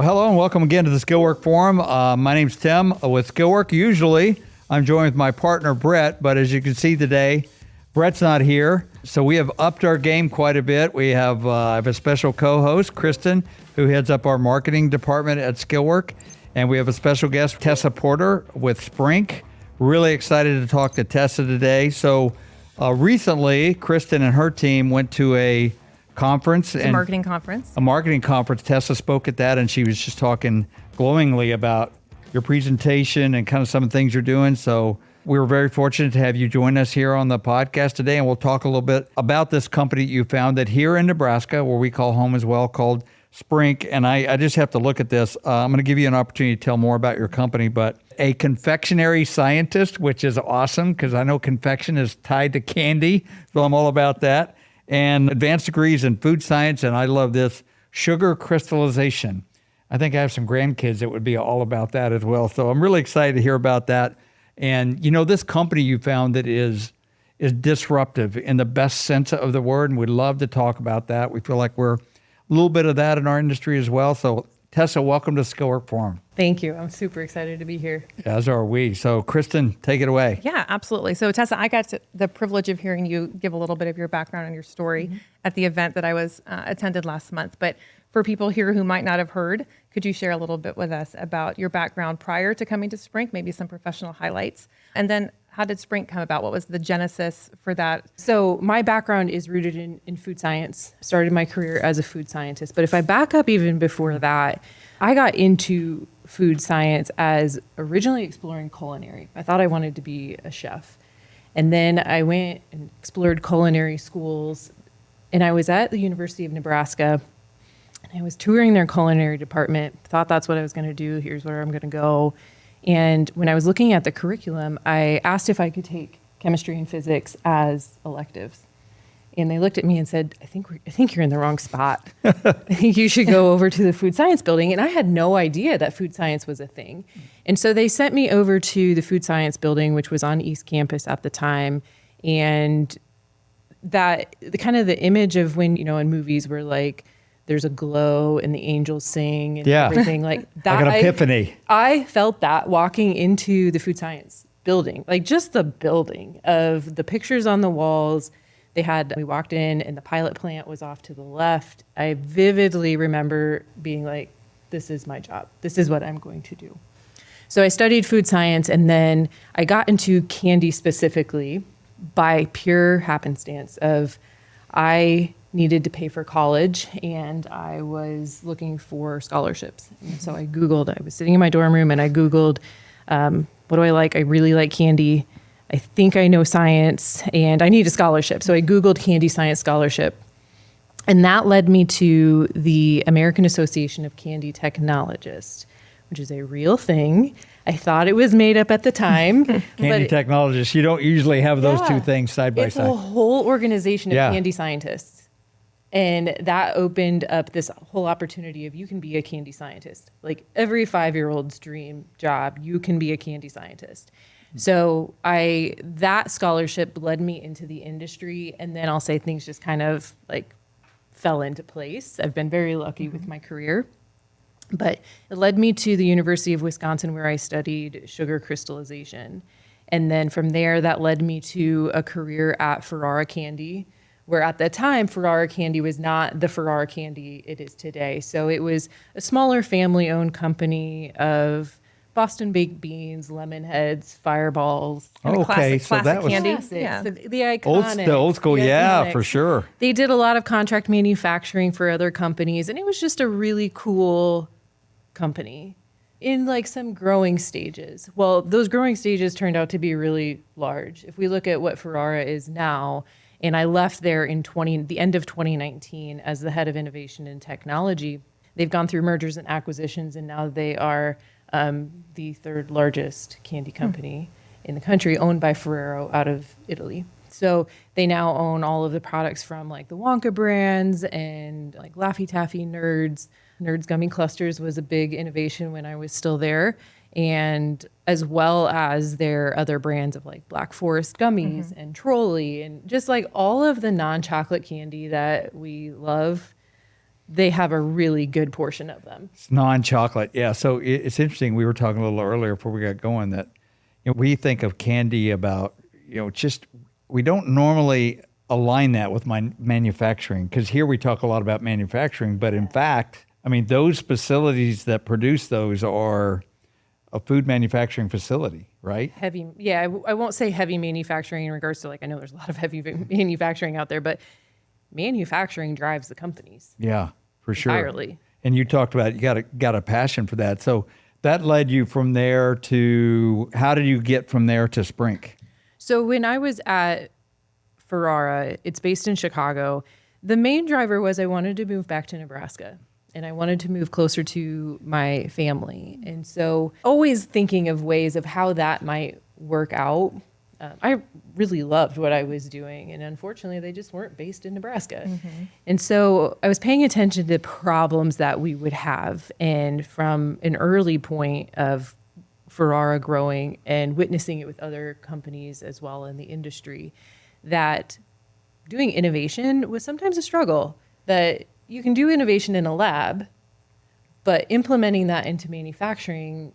Well, hello and welcome again to the Skillwork Forum. My name's Tim with Skillwork. Usually, I'm joined with my partner, Brett, but as you can see today, Brett's not here. So we have upped our game quite a bit. We have, I have a special co-host, Kristen, who heads up our marketing department at Skillwork. And we have a special guest, Tessa Porter with Sprinkk. Really excited to talk to Tessa today. So recently, Kristen and her team went to a conference. A marketing conference. A marketing conference. Tessa spoke at that, and she was just talking glowingly about your presentation and kind of some of the things you're doing. So we were very fortunate to have you join us here on the podcast today, and we'll talk a little bit about this company you founded here in Nebraska, where we call home as well, called Sprinkk. And I just have to look at this. I'm going to give you an opportunity to tell more about your company, but a confectionery scientist, which is awesome because I know confection is tied to candy, so I'm all about that. And advanced degrees in food science, and I love this, sugar crystallization. I think I have some grandkids that would be all about that as well. So I'm really excited to hear about that. And you know, this company you founded is disruptive in the best sense of the word, and we'd love to talk about that. We feel like we're a little bit of that in our industry as well. So Tessa, welcome to Skillwork Forum. Thank you. I'm super excited to be here. As are we. So Kristen, take it away. Yeah, absolutely. So Tessa, I got the privilege of hearing you give a little bit of your background and your story at the event that I was attended last month. But for people here who might not have heard, could you share a little bit with us about your background prior to coming to Sprinkk, maybe some professional highlights? And then how did Sprinkk come about? What was the genesis for that? So my background is rooted in food science. Started my career as a food scientist. But if I back up even before that, I got into food science as originally exploring culinary. I thought I wanted to be a chef. And then I went and explored culinary schools. And I was at the University of Nebraska. And I was touring their culinary department. Thought that's what I was going to do. Here's where I'm going to go. And when I was looking at the curriculum, I asked if I could take chemistry and physics as electives. And they looked at me and said, I think you're in the wrong spot. I think you should go over to the food science building. And I had no idea that food science was a thing. And so they sent me over to the food science building, which was on East Campus at the time. And that the image of when, you know, in movies where like, there's a glow and the angels sing and everything like that. Like an epiphany. I felt that walking into the food science building, like just the building of the pictures on the walls. We walked in and the pilot plant was off to the left. I vividly remember being like, this is my job. This is what I'm going to do. So I studied food science, and then I got into candy specifically by pure happenstance of I needed to pay for college, and I was looking for scholarships. And so I was sitting in my dorm room, and I Googled, what do I like? I really like candy. I think I know science, and I need a scholarship. So I Googled candy science scholarship. And that led me to the American Association of Candy Technologists, which is a real thing. I thought it was made up at the time. Candy technologists, you don't usually have those two things side by side. It's a whole organization of candy scientists. And that opened up this whole opportunity of you can be a candy scientist. Like every 5-year-old's dream job, you can be a candy scientist. So that scholarship led me into the industry. And then I'll say things just kind of like fell into place. I've been very lucky with my career. But it led me to the University of Wisconsin, where I studied sugar crystallization. And then from there, that led me to a career at Ferrara Candy, where at the time, Ferrara Candy was not the Ferrara Candy it is today. So it was a smaller family-owned company of Boston baked beans, lemon heads, fireballs. Okay, so that was candy. Yeah. The iconic. The old school, for sure. They did a lot of contract manufacturing for other companies, and it was just a really cool company in like some growing stages. Well, those growing stages turned out to be really large. If we look at what Ferrara is now, and I left there in the end of 2019 as the head of innovation and technology. They've gone through mergers and acquisitions, and now they are the third largest candy company in the country, owned by Ferrero out of Italy. So they now own all of the products from like the Wonka brands and like Laffy Taffy Nerds. Nerds Gummy Clusters was a big innovation when I was still there. And as well as their other brands of like Black Forest gummies and Trolley and just like all of the non-chocolate candy that we love. they have a really good portion of them. It's non-chocolate. Yeah. So it's interesting. We were talking a little earlier before we got going that we think of candy about, just we don't normally align that with my manufacturing, because here we talk a lot about manufacturing, but in fact, I mean, those facilities that produce those are a food manufacturing facility, right? Heavy. Yeah. I won't say heavy manufacturing in regards to I know there's a lot of heavy manufacturing out there, but manufacturing drives the companies. Yeah, for sure. Entirely. And you talked about you got a passion for that. So that led you from there to, how did you get from there to Sprinkk? So when I was at Ferrara, it's based in Chicago, the main driver was I wanted to move back to Nebraska and I wanted to move closer to my family. And so always thinking of ways of how that might work out. I really loved what I was doing, and unfortunately, they just weren't based in Nebraska. Mm-hmm. And so I was paying attention to problems that we would have, and from an early point of Ferrara growing and witnessing it with other companies as well in the industry, that doing innovation was sometimes a struggle. That you can do innovation in a lab, but implementing that into manufacturing,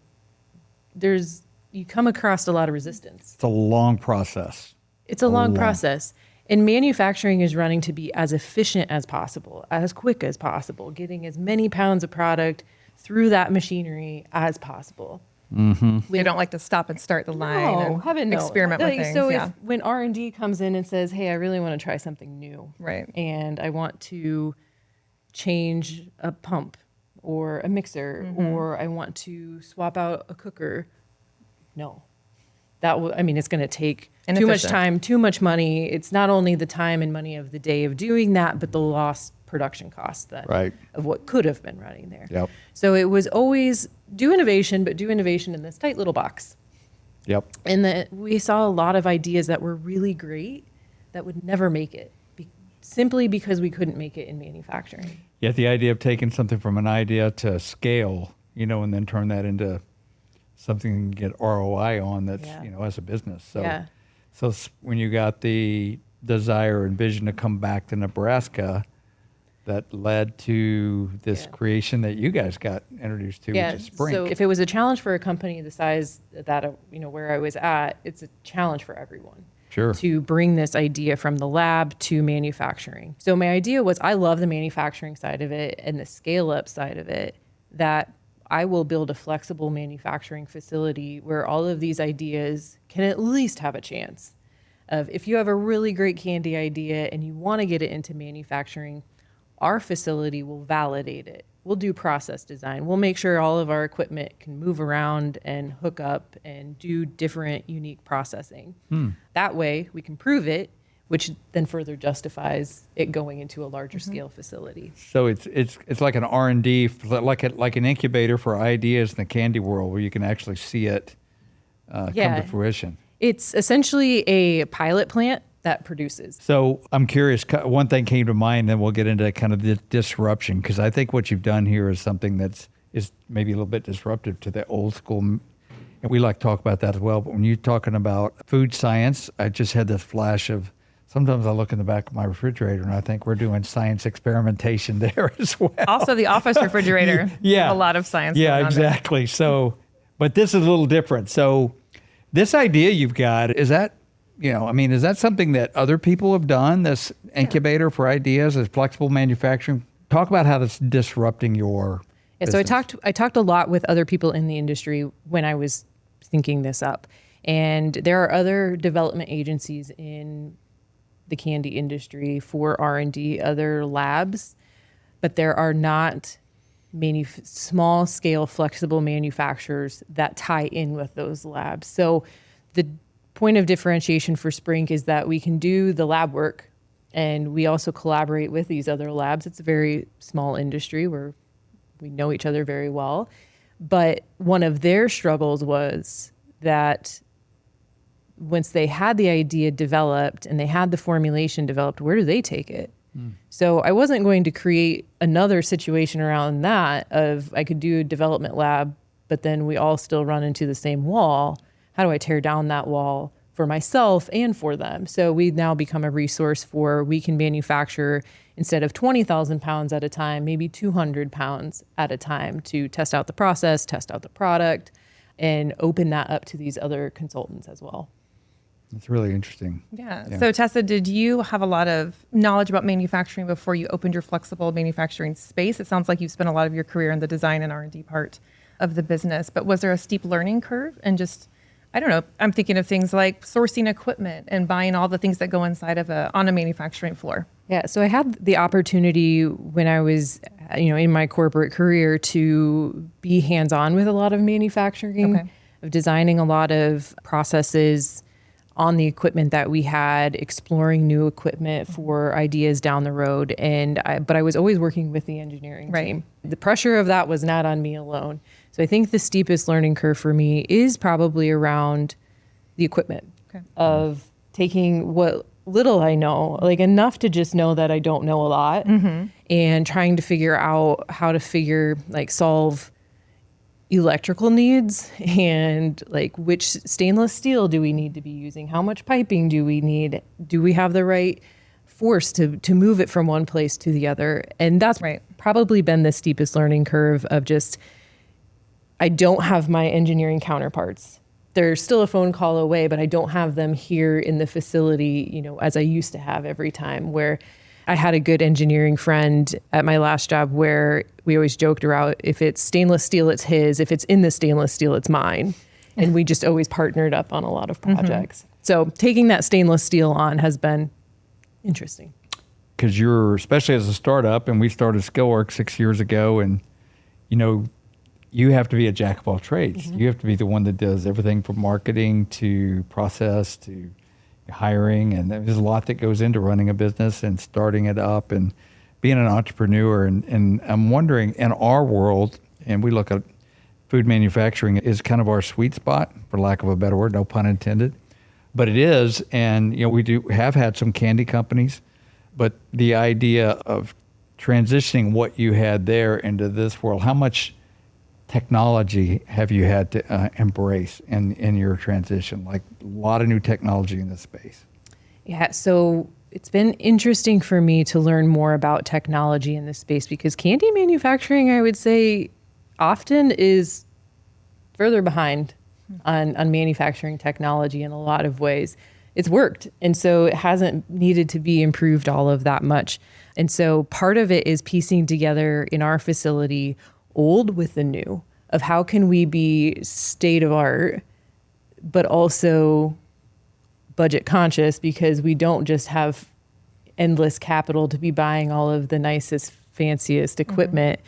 you come across a lot of resistance. It's a long process. It's a long process. And manufacturing is running to be as efficient as possible, as quick as possible, getting as many pounds of product through that machinery as possible. Mm-hmm. We don't like to stop and start the line and experiment with things. So when R&D comes in and says, hey, I really want to try something new. Right. And I want to change a pump or a mixer, or I want to swap out a cooker. No, it's going to take too much time, too much money. It's not only the time and money of the day of doing that, but the lost production costs of what could have been running there. Yep. So it was always do innovation, but do innovation in this tight little box. Yep. And we saw a lot of ideas that were really great that would never make it simply because we couldn't make it in manufacturing. Yeah, the idea of taking something from an idea to scale, and then turn that into something you can get ROI on that's, as a business. So when you got the desire and vision to come back to Nebraska, that led to this creation that you guys got introduced to, which is Sprinkk. So if it was a challenge for a company the size that, where I was at, it's a challenge for everyone. Sure. To bring this idea from the lab to manufacturing. So my idea was I love the manufacturing side of it and the scale up side of it, that I will build a flexible manufacturing facility where all of these ideas can at least have a chance of, if you have a really great candy idea and you want to get it into manufacturing, our facility will validate it. We'll do process design. We'll make sure all of our equipment can move around and hook up and do different unique processing. That way we can prove it, which then further justifies it going into a larger scale facility. So it's like an R&D, like an incubator for ideas in the candy world, where you can actually see it come to fruition. It's essentially a pilot plant that produces. So I'm curious, one thing came to mind, then we'll get into kind of the disruption, because I think what you've done here is something is maybe a little bit disruptive to the old school. And we like to talk about that as well. But when you're talking about food science, I just had this flash of, sometimes I look in the back of my refrigerator and I think we're doing science experimentation there as well. Also the office refrigerator. Yeah. A lot of science. Yeah, going on exactly. There. So, but this is a little different. So this idea you've got, is that, is that something that other people have done, this incubator for ideas, this flexible manufacturing? Talk about how that's disrupting your business. So I talked a lot with other people in the industry when I was thinking this up. And there are other development agencies in the candy industry for R&D, other labs, but there are not small scale flexible manufacturers that tie in with those labs. So the point of differentiation for Sprinkk is that we can do the lab work and we also collaborate with these other labs. It's a very small industry where we know each other very well. But one of their struggles was that once they had the idea developed and they had the formulation developed, where do they take it? So I wasn't going to create another situation around that of I could do a development lab, but then we all still run into the same wall. How do I tear down that wall, for myself and for them. So we now become a resource for, we can manufacture instead of 20,000 pounds at a time, maybe 200 pounds at a time to test out the process, test out the product, and open that up to these other consultants as well. It's really interesting. Yeah. So Tessa, did you have a lot of knowledge about manufacturing before you opened your flexible manufacturing space? It sounds like you've spent a lot of your career in the design and R&D part of the business, but was there a steep learning curve? And just, I don't know, I'm thinking of things like sourcing equipment and buying all the things that go inside of on a manufacturing floor. Yeah, so I had the opportunity when I was, in my corporate career to be hands-on with a lot of manufacturing, of designing a lot of processes on the equipment that we had, exploring new equipment for ideas down the road. But I was always working with the engineering team. The pressure of that was not on me alone. So I think the steepest learning curve for me is probably around the equipment, of taking what little I know, like enough to just know that I don't know a lot, and trying to figure out how to solve electrical needs and like which stainless steel do we need to be using? How much piping do we need? Do we have the right force to move it from one place to the other? And that's probably been the steepest learning curve of just, I don't have my engineering counterparts. They're still a phone call away, but I don't have them here in the facility, as I used to have every time, where I had a good engineering friend at my last job where we always joked around, if it's stainless steel, it's his. If it's in the stainless steel, it's mine. And we just always partnered up on a lot of projects. So taking that stainless steel on has been interesting. Because you're, especially as a startup, and we started Skillwork 6 years ago, and, you have to be a jack of all trades. You have to be the one that does everything from marketing to process to hiring, and there's a lot that goes into running a business and starting it up and being an entrepreneur. And I'm wondering, in our world, and we look at food manufacturing is kind of our sweet spot, for lack of a better word, no pun intended, but it is. And we have had some candy companies, but the idea of transitioning what you had there into this world, how much technology have you had to embrace in your transition? Like a lot of new technology in this space. Yeah, so it's been interesting for me to learn more about technology in this space, because candy manufacturing, I would say, often is further behind on manufacturing technology in a lot of ways. It's worked, and so it hasn't needed to be improved all of that much. And so part of it is piecing together in our facility old with the new, of how can we be state of art, but also budget conscious, because we don't just have endless capital to be buying all of the nicest, fanciest equipment,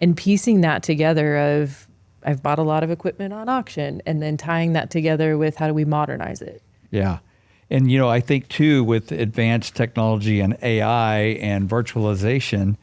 and piecing that together of, I've bought a lot of equipment on auction, and then tying that together with how do we modernize it? Yeah. And, I think too, with advanced technology and AI and virtualization,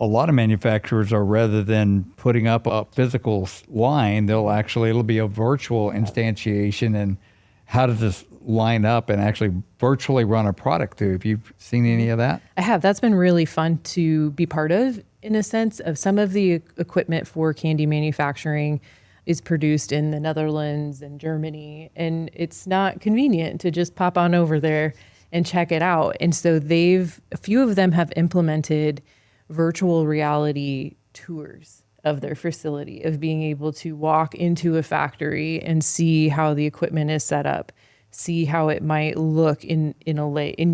a lot of manufacturers are, rather than putting up a physical line, it'll be a virtual instantiation. And how does this line up and actually virtually run a product through? Have you seen any of that? I have. That's been really fun to be part of, in a sense. Of some of the equipment for candy manufacturing is produced in the Netherlands and Germany, and it's not convenient to just pop on over there and check it out. And so a few of them have implemented virtual reality tours of their facility, of being able to walk into a factory and see how the equipment is set up, see how it might look in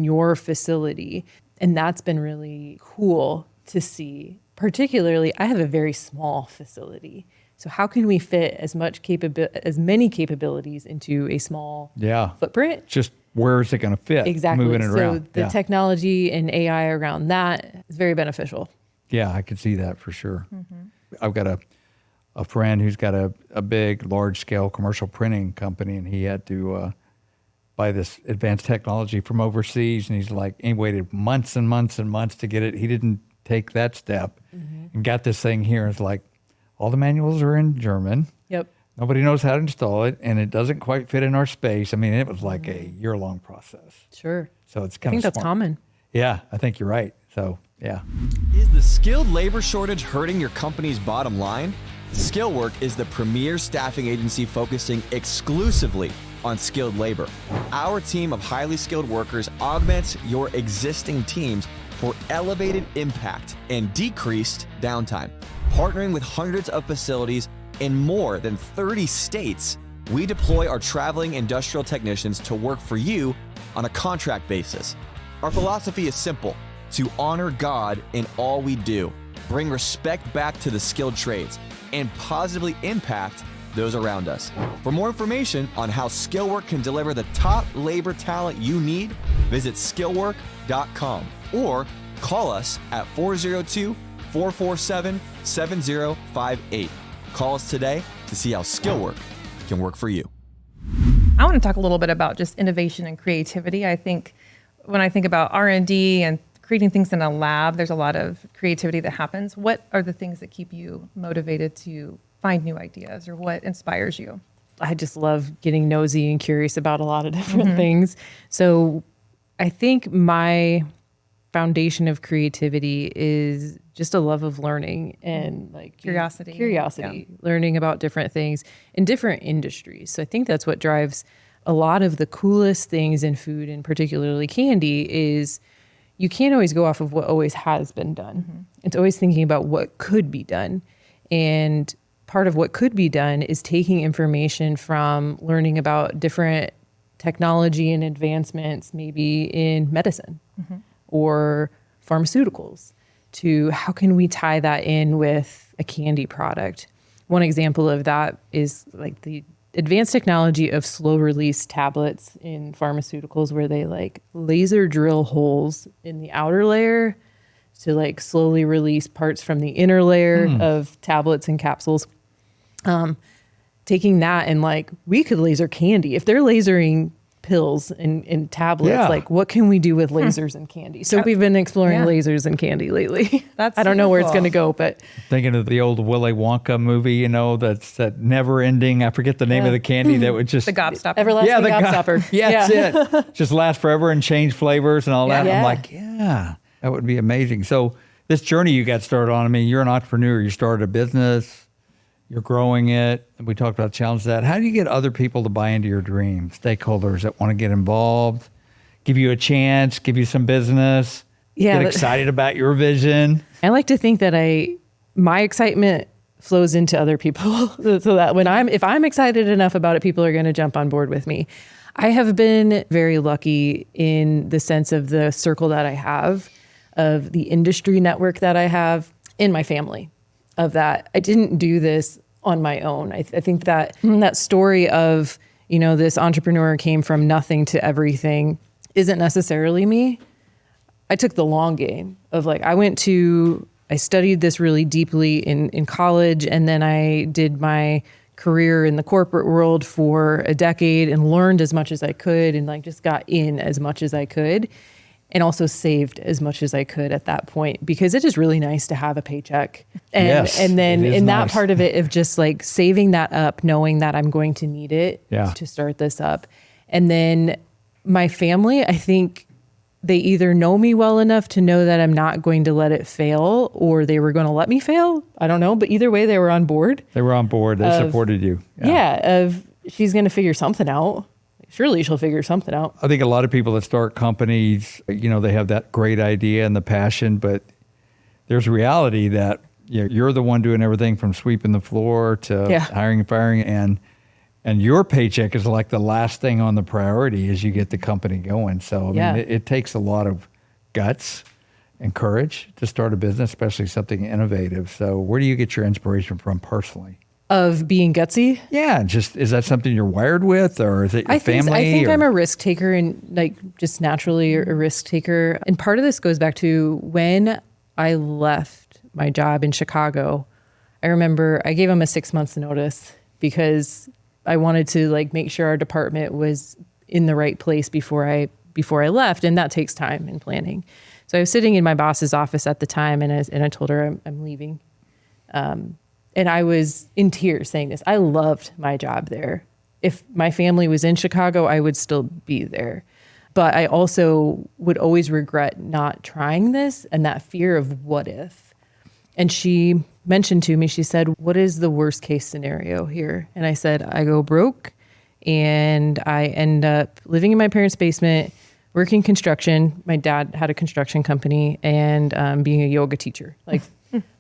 your facility. And that's been really cool to see. Particularly, I have a very small facility. So how can we fit as many capabilities into a small footprint? Just where is it going to fit? Exactly. Moving it around. So the technology and AI around that is very beneficial. Yeah, I could see that for sure. I've got a friend who's got a big, large-scale commercial printing company, and he had to buy this advanced technology from overseas, and he waited months and months and months to get it. He didn't take that step and got this thing here. It's like, all the manuals are in German. Yep. Nobody knows how to install it, and it doesn't quite fit in our space. I mean, it was like a year-long process. Sure. So it's I kind think of that's common. Yeah, I think you're right. So, yeah. Is the skilled labor shortage hurting your company's bottom line? Skillwork is the premier staffing agency focusing exclusively on skilled labor. Our team of highly skilled workers augments your existing teams for elevated impact and decreased downtime. Partnering with hundreds of facilities in more than 30 states, we deploy our traveling industrial technicians to work for you on a contract basis. Our philosophy is simple: to honor God in all we do, bring respect back to the skilled trades, and positively impact those around us. For more information on how Skillwork can deliver the top labor talent you need, visit skillwork.com or call us at 402-447-7058. Call us today to see how Skillwork can work for you. I want to talk a little bit about just innovation and creativity. I think when I think about R&D and creating things in a lab, there's a lot of creativity that happens. What are the things that keep you motivated to find new ideas, or what inspires you? I just love getting nosy and curious about a lot of different things. So I think my foundation of creativity is just a love of learning and like curiosity, learning about different things in different industries. So I think that's what drives a lot of the coolest things in food, and particularly candy, is you can't always go off of what always has been done. It's always thinking about what could be done. And part of what could be done is taking information from learning about different technology and advancements, maybe in medicine or pharmaceuticals, to how can we tie that in with a candy product. One example of that is like the advanced technology of slow release tablets in pharmaceuticals, where they like laser drill holes in the outer layer to like slowly release parts from the inner layer of tablets and capsules. Taking that and like, we could laser candy. If they're lasering pills and tablets, like what can we do with lasers and candy? So we've been exploring lasers and candy lately. I don't know where it's going to go, but Thinking of the old Willy Wonka movie, you know, that's that never ending, I forget the name of the candy that would just... The gobstopper. everlasting gobstopper. That's it. Just last forever and change flavors and all that. Yeah. I'm like, that would be amazing. So this journey you got started on, I mean, you're an entrepreneur. You started a business. You're growing it. And we talked about challenges that. How do you get other people to buy into your dream? Stakeholders that want to get involved, give you a chance, give you some business, get excited about your vision. I like to think that my excitement flows into other people so that if I'm excited enough about it, people are going to jump on board with me. I have been very lucky in the sense of the circle that I have, of the industry network that I have in my family. Of that, I didn't do this on my own. I think that story of, you know, this entrepreneur came from nothing to everything isn't necessarily me. I took the long game of like, I studied this really deeply in college, and then I did my career in the corporate world for a decade and learned as much as I could, and like just got in as much as I could. And also saved as much as I could at that point, because it is really nice to have a paycheck. And then in that part of it, of just like saving that up, knowing that I'm going to need it to start this up. And then my family, I think they either know me well enough to know that I'm not going to let it fail, or they were going to let me fail. I don't know. But either way, they were on board. They were on board. They supported you. She's going to figure something out. Surely she'll figure something out. I think a lot of people that start companies, you know, they have that great idea and the passion, but there's a reality that you're the one doing everything from sweeping the floor to hiring and firing, and your paycheck is like the last thing on the priority as you get the company going. So, I mean, it takes a lot of guts and courage to start a business, especially something innovative. So where do you get your inspiration from personally? Of being gutsy? Yeah, just is that something you're wired with, or is it your family? I think I'm a risk taker, and like just naturally a risk taker. And part of this goes back to when I left my job in Chicago. I remember I gave them a 6 months notice because I wanted to like make sure our department was in the right place before I left, and that takes time and planning. So I was sitting in my boss's office at the time, and I told her I'm leaving. And I was in tears saying this. I loved my job there. If my family was in Chicago, I would still be there. But I also would always regret not trying this, and that fear of what if. And she mentioned to me, she said, what is the worst case scenario here? And I said, I go broke And I end up living in my parents' basement, working construction. My dad had a construction company, and being a yoga teacher,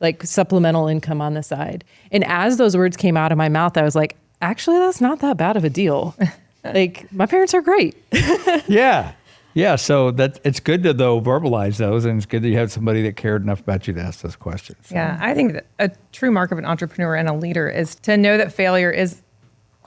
like supplemental income on the side. And as those words came out of my mouth, I was like, actually, that's not that bad of a deal. Like, my parents are great. Yeah. Yeah. So it's good to though verbalize those, and it's good that you have somebody that cared enough about you to ask those questions. So. Yeah, I think that a true mark of an entrepreneur and a leader is to know that failure is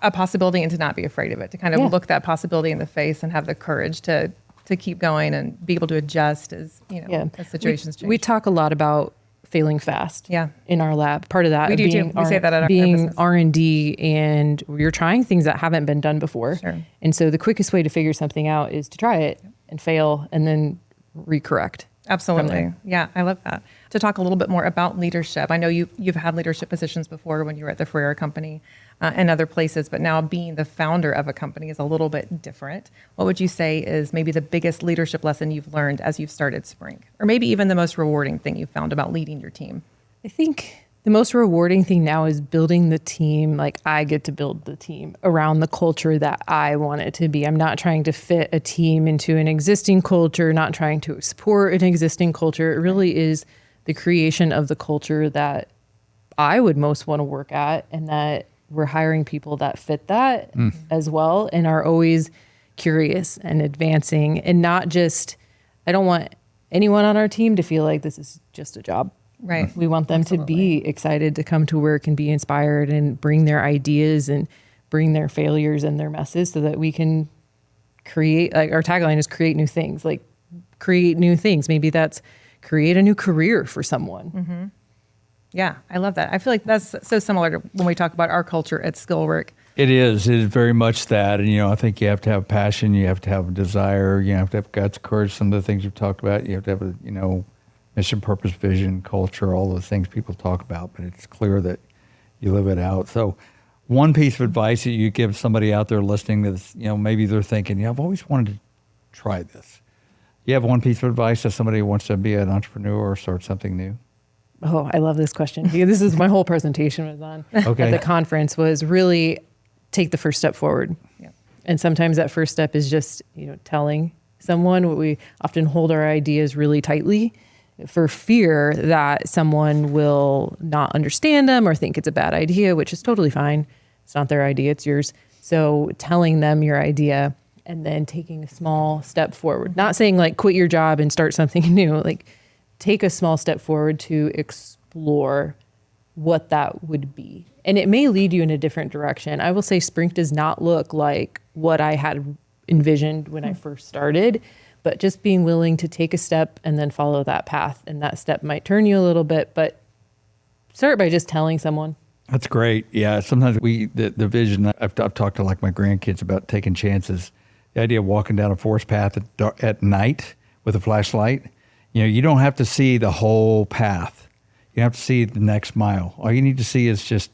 a possibility and to not be afraid of it, to kind of look that possibility in the face and have the courage to keep going and be able to adjust as, as situations change. We talk a lot about failing fast in our lab. Part of that we do being too. We say that at our being business. R&D, and you're trying things that haven't been done before. Sure. And so the quickest way to figure something out is to try it and fail and then recorrect. Absolutely. Yeah, I love that. To talk a little bit more about leadership. I know you've had leadership positions before when you were at the Ferreira company and other places, but now being the founder of a company is a little bit different. What would you say is maybe the biggest leadership lesson you've learned as you've started Sprinkk? Or maybe even the most rewarding thing you found about leading your team? I think the most rewarding thing now is building the team. Like, I get to build the team around the culture that I want it to be. I'm not trying to fit a team into an existing culture, not trying to support an existing culture. It really is the creation of the culture that I would most want to work at, and that we're hiring people that fit that as well and are always curious and advancing, and not just, I don't want anyone on our team to feel like this is just a job. Right. We want them to be excited to come to work and be inspired and bring their ideas and bring their failures and their messes so that we can create, like our tagline is create new things, like create new things. Maybe that's create a new career for someone. Mm-hmm. Yeah, I love that. I feel like that's so similar to when we talk about our culture at Skillwork. It is very much that. And, I think you have to have passion. You have to have a desire. You have to have guts, courage, some of the things you've talked about. You have to have a, mission, purpose, vision, culture, all those things people talk about, but it's clear that you live it out. So one piece of advice that you give somebody out there listening to this, maybe they're thinking, I've always wanted to try this. You have one piece of advice to somebody who wants to be an entrepreneur or start something new? Oh, I love this question. Because this is my whole presentation was on at the conference, was really take the first step forward. Yeah. And sometimes that first step is just, telling someone. What we often hold our ideas really tightly for fear that someone will not understand them or think it's a bad idea, which is totally fine. It's not their idea, it's yours. So telling them your idea and then taking a small step forward, not saying like quit your job and start something new, like take a small step forward to explore what that would be. And it may lead you in a different direction. I will say Sprinkk does not look like what I had envisioned when I first started, but just being willing to take a step and then follow that path. And that step might turn you a little bit, but start by just telling someone. That's great. Yeah. Sometimes the vision, I've talked to like my grandkids about taking chances. The idea of walking down a forest path at night with a flashlight, you don't have to see the whole path. You have to see the next mile. All you need to see is just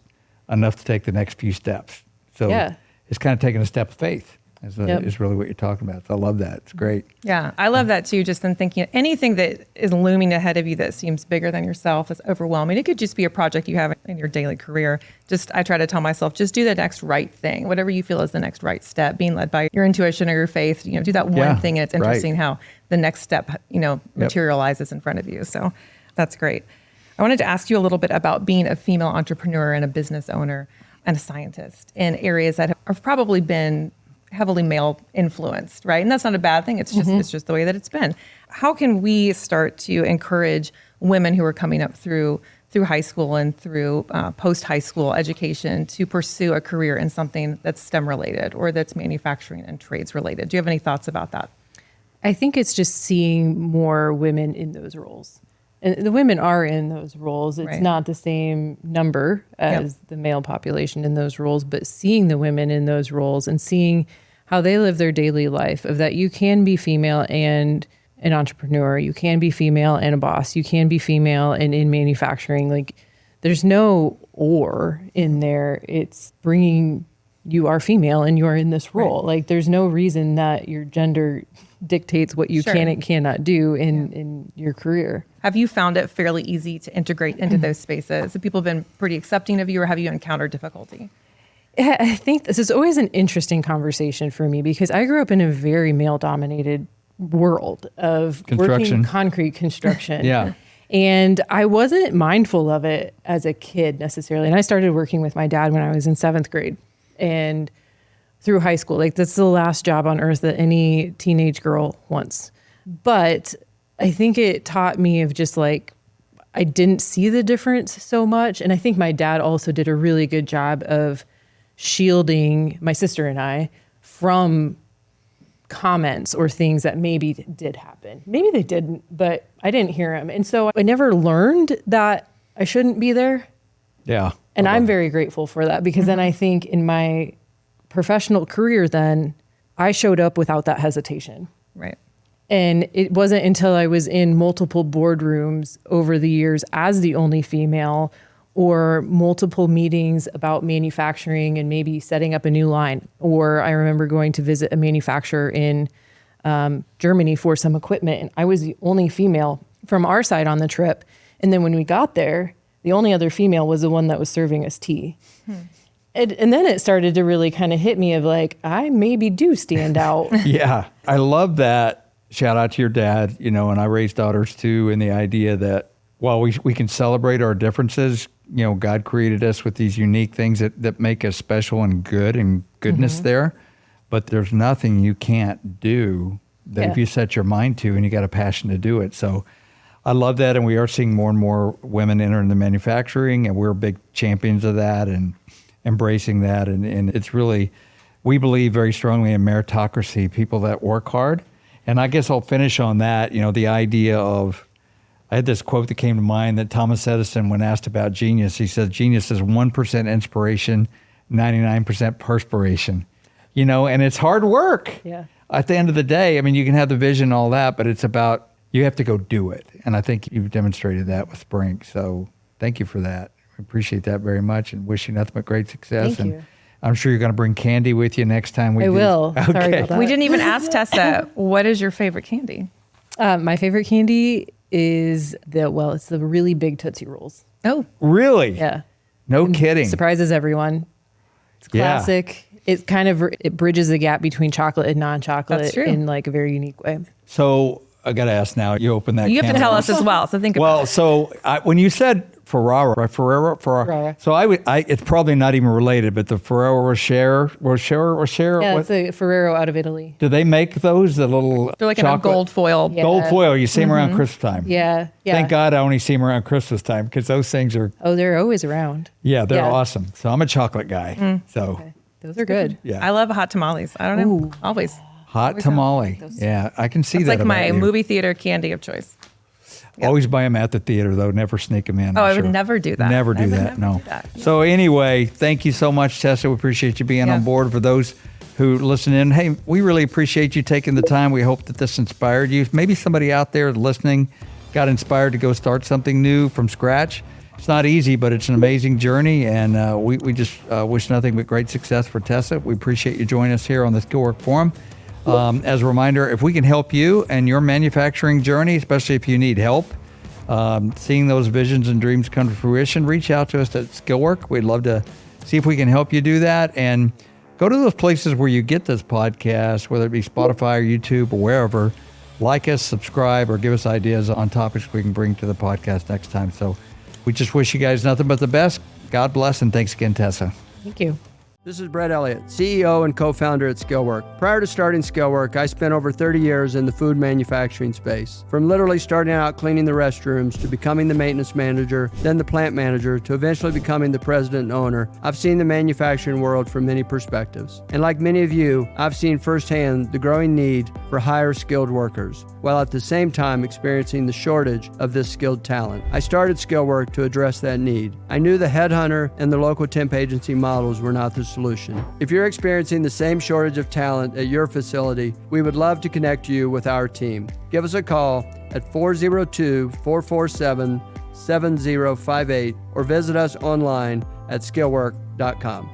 enough to take the next few steps. So it's kind of taking a step of faith is really what you're talking about. So I love that. It's great. Yeah, I love that too. Just in thinking anything that is looming ahead of you that seems bigger than yourself, that's overwhelming. It could just be a project you have in your daily career. I try to tell myself, just do the next right thing, whatever you feel is the next right step, being led by your intuition or your faith, do that one thing. And it's interesting how the next step, materializes in front of you. So that's great. I wanted to ask you a little bit about being a female entrepreneur and a business owner and a scientist in areas that have probably been heavily male influenced, right? And that's not a bad thing. It's just the way that it's been. How can we start to encourage women who are coming up through high school and through post high school education to pursue a career in something that's STEM related or that's manufacturing and trades related? Do you have any thoughts about that? I think it's just seeing more women in those roles. And the women are in those roles. It's not the same number as the male population in those roles, but seeing the women in those roles and seeing how they live their daily life, of that you can be female and an entrepreneur, you can be female and a boss, you can be female and in manufacturing. Like, there's no or in there. It's bringing, you are female and you are in this role. Like, there's no reason that your gender dictates what you can and cannot do in your career. Have you found it fairly easy to integrate into those spaces? Have people been pretty accepting of you, or have you encountered difficulty? I think this is always an interesting conversation for me because I grew up in a very male-dominated world of working concrete construction. Yeah. And I wasn't mindful of it as a kid necessarily. And I started working with my dad when I was in 7th grade and through high school. Like, that's the last job on earth that any teenage girl wants. But I think it taught me of just like, I didn't see the difference so much. And I think my dad also did a really good job of shielding my sister and I from comments or things that maybe did happen. Maybe they didn't, but I didn't hear them. And so I never learned that I shouldn't be there. Yeah. And I'm very grateful for that because then I think in my professional career, then I showed up without that hesitation. Right. And it wasn't until I was in multiple boardrooms over the years as the only female or multiple meetings about manufacturing and maybe setting up a new line. Or I remember going to visit a manufacturer in Germany for some equipment, and I was the only female from our side on the trip. And then when we got there, the only other female was the one that was serving us tea. And then it started to really kind of hit me of like, I maybe do stand out. Yeah. I love that. Shout out to your dad, and I raised daughters too. And the idea that while we can celebrate our differences, God created us with these unique things that make us special and good and goodness there. But there's nothing you can't do that if you set your mind to and you got a passion to do it. So I love that. And we are seeing more and more women enter into manufacturing, and we're big champions of that and embracing that. And it's really, we believe very strongly in meritocracy, people that work hard. And I guess I'll finish on that, the idea of, I had this quote that came to mind that Thomas Edison, when asked about genius, he said, genius is 1% inspiration, 99% perspiration, and it's hard work. Yeah. At the end of the day, you can have the vision and all that, but it's about, you have to go do it. And I think you've demonstrated that with Sprinkk. So thank you for that. I appreciate that very much and wish you nothing but great success. Thank you. I'm sure you're going to bring candy with you next time we do. I will. Okay. Sorry about that. We didn't even ask Tessa, what is your favorite candy? My favorite candy is it's the really big Tootsie Rolls. Oh, Really? Yeah. No kidding. Surprises everyone. It's classic. It kind of, it bridges the gap between chocolate and non-chocolate That's true. in like a very unique way. So I got to ask now, you open that you have can to tell of- us as well. So think about Well, it. so when you said Ferraro, right? Ferraro. So it's probably not even related, but the Ferrero Rocher. Yeah, what- it's a Ferrero out of Italy. do they make those? The little They're like in a chocolate- gold foil. Yeah. Gold foil. You see them around Christmas time. Yeah. Yeah. Thank God I only see them around Christmas time because those things are, Oh, they're always around. they're Yeah. awesome. So I'm a chocolate guy. So Okay. Those are good. yeah, I love hot tamales. I don't know. Ooh. Always. hot tamale. Yeah, I can see It's that. like my about you. movie theater candy of choice. Always buy them at the theater though. Never sneak them in. Oh, I'm I would sure. never do that. Never I do would that. never No. do that. Yeah. So anyway, thank you so much, Tessa. We appreciate you being on board. For those who listen in, hey, we really appreciate you taking the time. We hope that this inspired you. Maybe somebody out there listening got inspired to go start something new from scratch. It's not easy, but it's an amazing journey, and we just wish nothing but great success for Tessa. We appreciate you joining us here on the Skillwork Forum. As a reminder, if we can help you and your manufacturing journey, especially if you need help, seeing those visions and dreams come to fruition, reach out to us at Skillwork. We'd love to see if we can help you do that. And go to those places where you get this podcast, whether it be Spotify or YouTube or wherever. Like us, subscribe, or give us ideas on topics we can bring to the podcast next time. So we just wish you guys nothing but the best. God bless, and thanks again, Tessa. Thank you. This is Brett Elliott, CEO and co-founder at Skillwork. Prior to starting Skillwork, I spent over 30 years in the food manufacturing space. From literally starting out cleaning the restrooms to becoming the maintenance manager, then the plant manager, to eventually becoming the president and owner, I've seen the manufacturing world from many perspectives. And like many of you, I've seen firsthand the growing need for higher skilled workers, while at the same time experiencing the shortage of this skilled talent. I started Skillwork to address that need. I knew the headhunter and the local temp agency models were not the solution. If you're experiencing the same shortage of talent at your facility, we would love to connect you with our team. Give us a call at 402-447-7058 or visit us online at skillwork.com.